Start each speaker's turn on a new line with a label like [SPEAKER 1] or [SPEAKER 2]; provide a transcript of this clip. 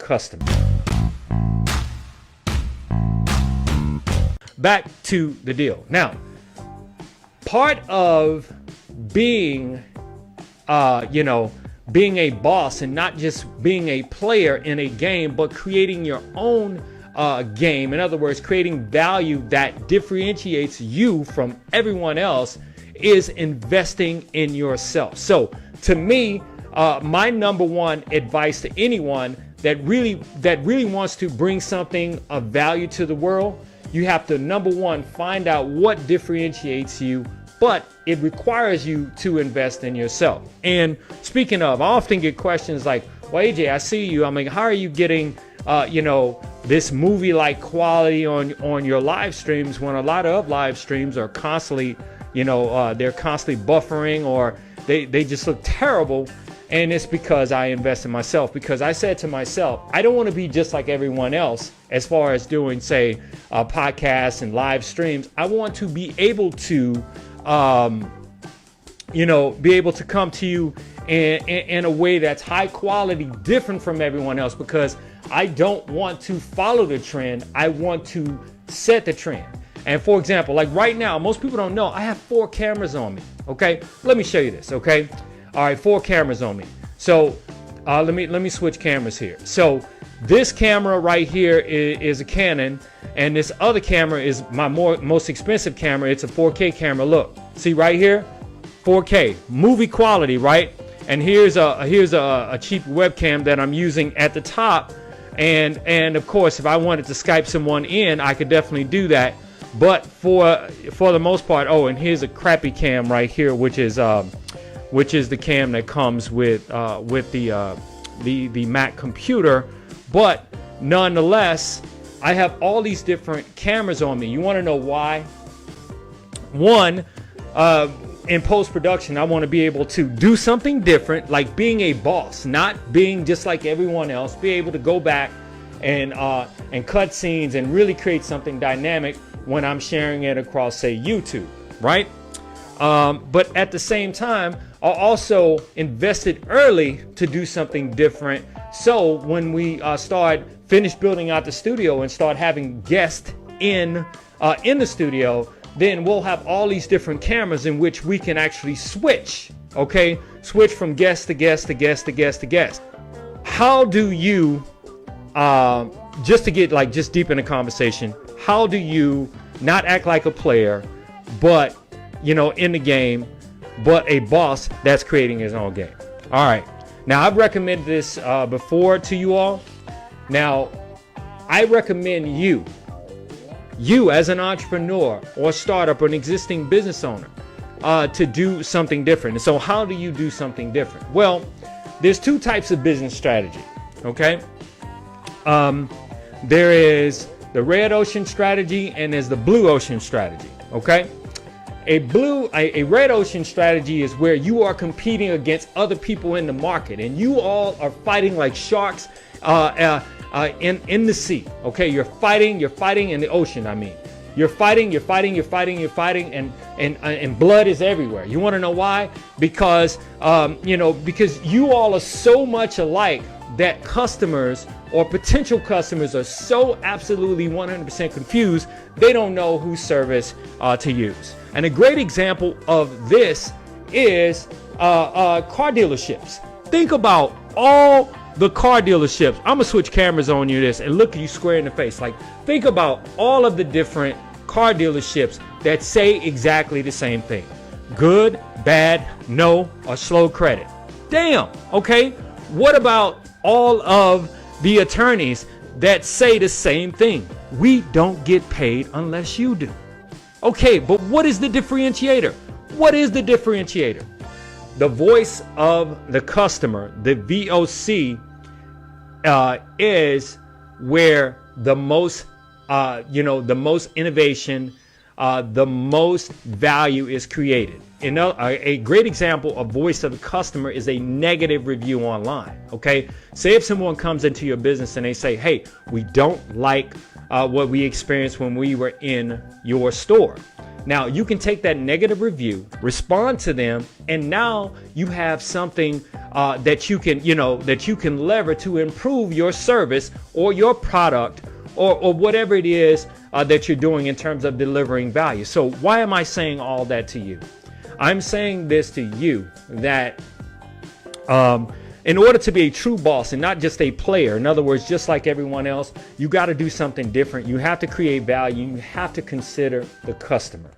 [SPEAKER 1] customer. Back to the deal. Now, part of being, being a boss and not just being a player in a game, but creating your own game. In other words, creating value that differentiates you from everyone else is investing in yourself. So to me, my number one advice to anyone that really wants to bring something of value to the world, you have to, number one, find out what differentiates you, but it requires you to invest in yourself. And speaking of, I often get questions like, well, AJ, I see you. I mean, how are you getting, this movie-like quality on your live streams when a lot of live streams are constantly, they're constantly buffering, or they just look terrible. And it's because I invest in myself, because I said to myself, I don't want to be just like everyone else as far as doing, say, podcasts and live streams. I want to be able to, be able to come to you in a way that's high quality, different from everyone else, because I don't want to follow the trend. I want to set the trend. And for example, like right now, most people don't know, I have 4 cameras on me. Okay, let me show you this. Okay. All right, 4 cameras on me. So let me switch cameras here. So this camera right here is a Canon, and this other camera is my most expensive camera. It's a 4K camera. Look, see right here, 4K movie quality, right? And here's a cheap webcam that I'm using at the top, and of course, if I wanted to Skype someone in, I could definitely do that. But for the most part, oh, and here's a crappy cam right here, which is the cam that comes with the Mac computer. But nonetheless, I have all these different cameras on me. You want to know why? One, in post-production, I want to be able to do something different, like being a boss, not being just like everyone else. Be able to go back and cut scenes and really create something dynamic when I'm sharing it across, say, YouTube, right? But at the same time, I also invested early to do something different. So when we finish building out the studio and start having guests in the studio, then we'll have all these different cameras in which we can actually switch. Okay, switch from guest to guest to guest to guest to guest. How do you, just to get just deep in the conversation, how do you not act like a player, but in the game, but a boss that's creating his own game? All right. Now, I've recommended this before to you all. Now, I recommend you as an entrepreneur or startup or an existing business owner to do something different. And so how do you do something different? Well, there's 2 types of business strategy. Okay. There is the red ocean strategy and there's the blue ocean strategy. Okay. A red ocean strategy is where you are competing against other people in the market, and you all are fighting like sharks in the sea. Okay, you're fighting in the ocean. I mean, you're fighting, and blood is everywhere. You want to know why? Because because you all are so much alike that customers or potential customers are so absolutely 100% confused, they don't know whose service to use. And a great example of this is car dealerships. Think about all the car dealerships. I'm gonna switch cameras on you this and look at you square in the face. Like, think about all of the different car dealerships that say exactly the same thing: good, bad, no, or slow credit. Damn. Okay. What about all of the attorneys that say the same thing? We don't get paid unless you do. Okay, but what is the differentiator? What is the differentiator? The voice of the customer, the VOC, is where the most, the most innovation, the most value is created. A great example of voice of the customer is a negative review online. Okay, say if someone comes into your business and they say, "Hey, we don't like what we experienced when we were in your store." Now you can take that negative review, respond to them, and now you have something that you can lever to improve your service or your product or whatever it is that you're doing in terms of delivering value. So why am I saying all that to you? I'm saying this to you that in order to be a true boss and not just a player, in other words, just like everyone else, you got to do something different. You have to create value. You have to consider the customer.